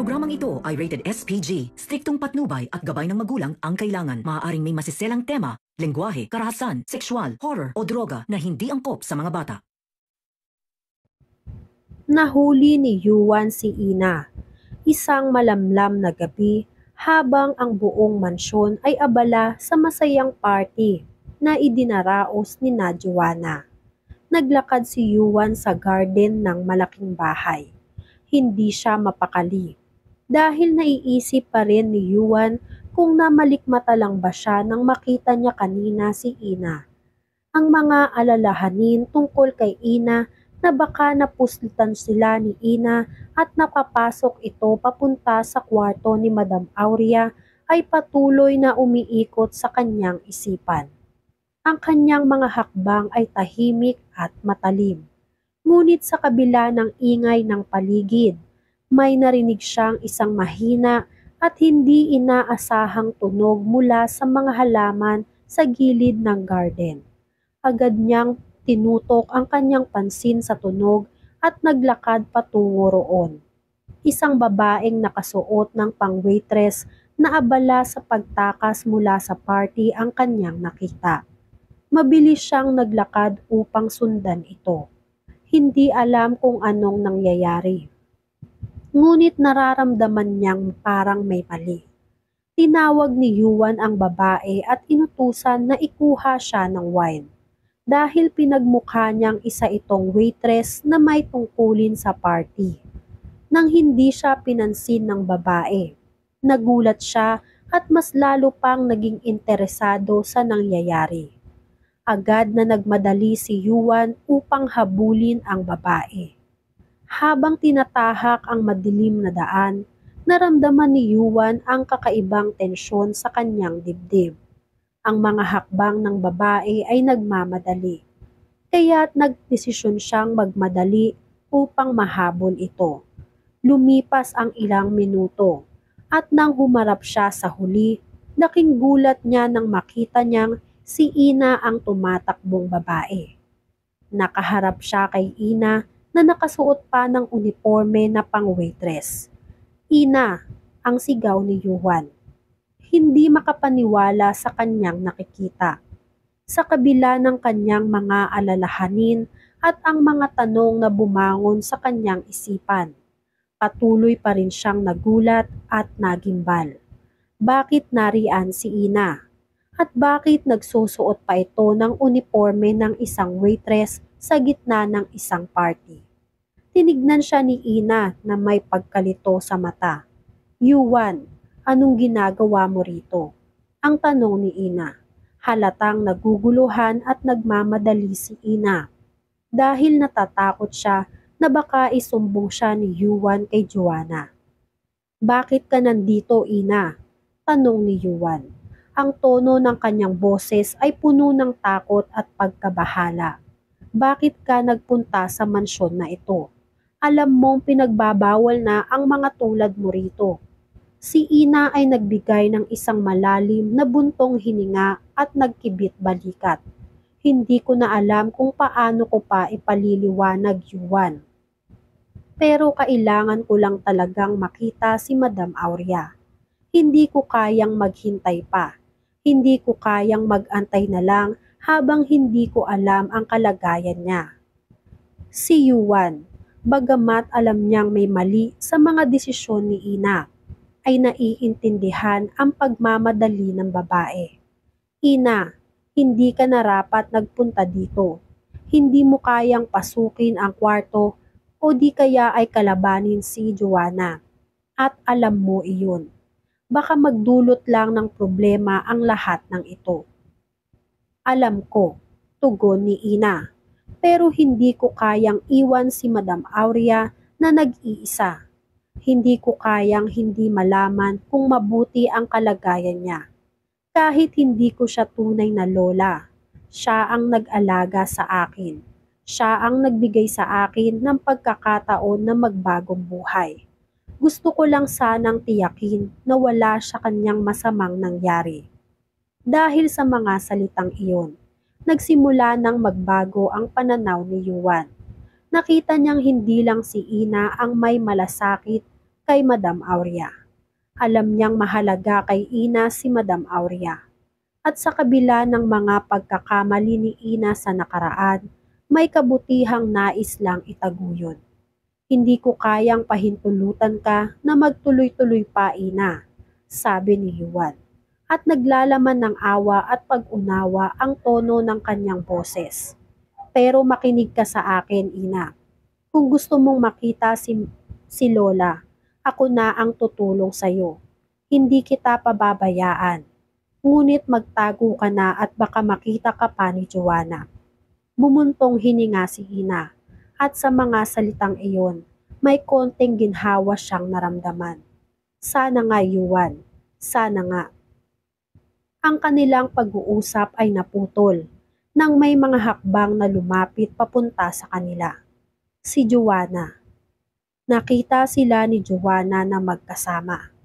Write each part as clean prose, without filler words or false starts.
Programang ito ay rated SPG. Striktong patnubay at gabay ng magulang ang kailangan. Maaaring may masiselang tema, lengguwahe, karahasan, sexual, horror o droga na hindi angkop sa mga bata. Nahuli ni Yuan si Ina, isang malamlam na gabi habang ang buong mansyon ay abala sa masayang party na idinaraos ni Joanna. Naglakad si Yuan sa garden ng malaking bahay. Hindi siya mapakali dahil naiisip pa rin ni Yuan kung namalikmata lang ba siya nang makita niya kanina si Ina. Ang mga alalahanin tungkol kay Ina na baka napuslitan sila ni Ina at napapasok ito papunta sa kwarto ni Madam Aurea ay patuloy na umiikot sa kanyang isipan. Ang kanyang mga hakbang ay tahimik at matalim. Ngunit sa kabila ng ingay ng paligid, may narinig siyang isang mahina at hindi inaasahang tunog mula sa mga halaman sa gilid ng garden. Agad niyang tinutok ang kanyang pansin sa tunog at naglakad patungo roon. Isang babaeng nakasuot ng pang-waitress na abala sa pagtakas mula sa party ang kanyang nakita. Mabilis siyang naglakad upang sundan ito. Hindi alam kung anong nangyayari. Ngunit nararamdaman niyang parang may mali. Tinawag ni Yuan ang babae at inutusan na ikuha siya ng wine. Dahil pinagmukha niyang isa itong waitress na may tungkulin sa party. Nang hindi siya pinansin ng babae, nagulat siya at mas lalo pang naging interesado sa nangyayari. Agad na nagmadali si Yuan upang habulin ang babae. Habang tinatahak ang madilim na daan, naramdaman ni Yuan ang kakaibang tensyon sa kanyang dibdib. Ang mga hakbang ng babae ay nagmamadali, kaya't nagdesisyon siyang magmadali upang mahabol ito. Lumipas ang ilang minuto, at nang humarap siya sa huli, laking gulat niya nang makita niyang si Ina ang tumatakbong babae. Nakaharap siya kay Ina na nakasuot pa ng uniforme na pang-waitress. "Ina!" ang sigaw ni Yuan. Hindi makapaniwala sa kanyang nakikita. Sa kabila ng kanyang mga alalahanin at ang mga tanong na bumangon sa kanyang isipan, patuloy pa rin siyang nagulat at nagimbal. Bakit nariyan si Ina? At bakit nagsusuot pa ito ng uniforme ng isang waitress sa gitna ng isang party? Tinignan siya ni Ina na may pagkalito sa mata. "Yuan, anong ginagawa mo rito?" ang tanong ni Ina. Halatang naguguluhan at nagmamadali si Ina dahil natatakot siya na baka isumbong siya ni Yuan kay Joanna. "Bakit ka nandito, Ina?" tanong ni Yuan. Ang tono ng kanyang boses ay puno ng takot at pagkabahala. "Bakit ka nagpunta sa mansyon na ito? Alam mong pinagbabawal na ang mga tulad mo rito." Si Ina ay nagbigay ng isang malalim na buntong hininga at nagkibit balikat. "Hindi ko na alam kung paano ko pa ipaliliwanag, Yuan. Pero kailangan ko lang talagang makita si Madam Aurea. Hindi ko kayang maghintay pa. Hindi ko kayang mag-antay na lang habang hindi ko alam ang kalagayan niya." Si Yuan, bagamat alam niyang may mali sa mga desisyon ni Ina, ay naiintindihan ang pagmamadali ng babae. "Ina, hindi ka narapat nagpunta dito. Hindi mo kayang pasukin ang kwarto o di kaya ay kalabanin si Joanna. At alam mo iyon. Baka magdulot lang ng problema ang lahat ng ito." "Alam ko," tugon ni Ina. "Pero hindi ko kayang iwan si Madam Aurea na nag-iisa. Hindi ko kayang hindi malaman kung mabuti ang kalagayan niya. Kahit hindi ko siya tunay na lola, siya ang nag-alaga sa akin. Siya ang nagbigay sa akin ng pagkakataon na magbagong buhay. Gusto ko lang sanang tiyakin na wala sa kanyang masamang nangyari." Dahil sa mga salitang iyon, nagsimula nang magbago ang pananaw ni Yuan. Nakita niyang hindi lang si Ina ang may malasakit, kay Madam Aurea. Alam niyang mahalaga kay Ina si Madam Aurea. At sa kabila ng mga pagkakamali ni Ina sa nakaraan, may kabutihang nais lang itaguyod. Hindi ko kayang pahintulutan ka na magtuloy-tuloy pa, Ina, sabi ni Yuan. At naglalaman ng awa at pag-unawa ang tono ng kanyang boses. Pero makinig ka sa akin, Ina. Kung gusto mong makita si Lola, ako na ang tutulong sa'yo. Hindi kita pababayaan. Ngunit magtago ka na at baka makita ka pa ni Joanna. Bumuntong hininga si Ina at sa mga salitang iyon, may konting ginhawa siyang naramdaman. Sana nga, Yuan. Sana nga. Ang kanilang pag-uusap ay naputol nang may mga hakbang na lumapit papunta sa kanila. Si Joanna. Nakita sila ni Joanna na magkasama.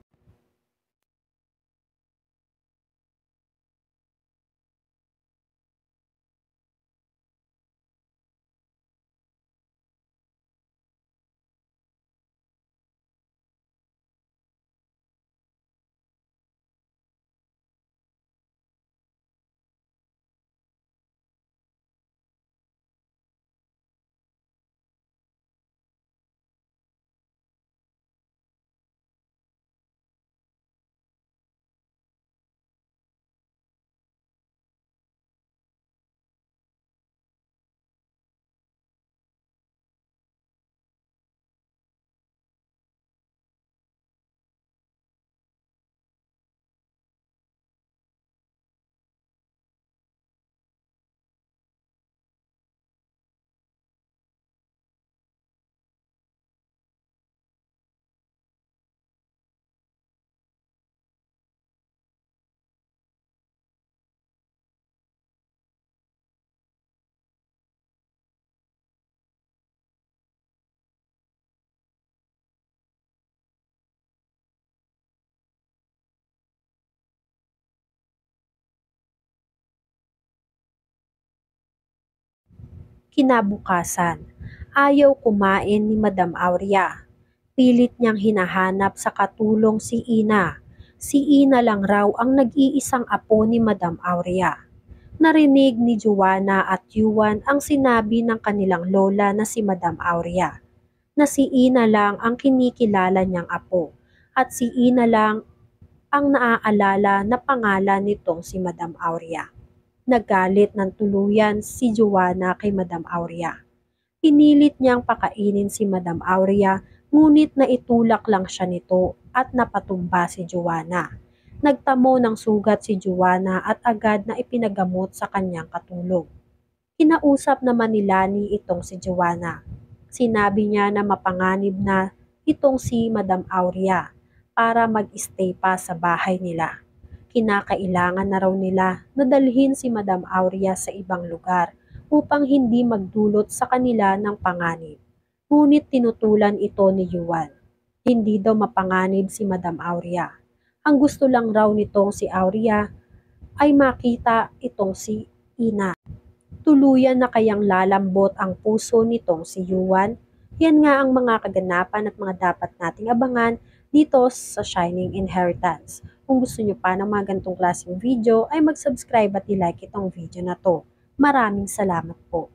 Kinabukasan, ayaw kumain ni Madam Aurea. Pilit niyang hinahanap sa katulong si Ina. Si Ina lang raw ang nag-iisang apo ni Madam Aurea. Narinig ni Joanna at Yuan ang sinabi ng kanilang lola na si Madam Aurea, na si Ina lang ang kinikilala niyang apo at si Ina lang ang naaalala na pangalan nitong si Madam Aurea. Nagalit ng tuluyan si Joanna kay Madam Aurea. Pinilit niyang pakainin si Madam Aurea, ngunit naitulak lang siya nito at napatumba si Joanna. Nagtamo ng sugat si Joanna at agad na ipinagamot sa kanyang katulong. Kinausap naman ni Lani itong si Joanna. Sinabi niya na mapanganib na itong si Madam Aurea para mag-stay pa sa bahay nila. Kinakailangan na raw nila na dalhin si Madam Aurea sa ibang lugar upang hindi magdulot sa kanila ng panganib. Ngunit tinutulan ito ni Yuan. Hindi daw mapanganib si Madam Aurea. Ang gusto lang raw nitong si Aurea ay makita itong si Ina. Tuluyan na kayang lalambot ang puso nitong si Yuan. Yan nga ang mga kaganapan at mga dapat nating abangan dito sa Shining Inheritance. Kung gusto nyo pa ng mga ganitong klaseng video ay mag-subscribe at i-like itong video na to. Maraming salamat po.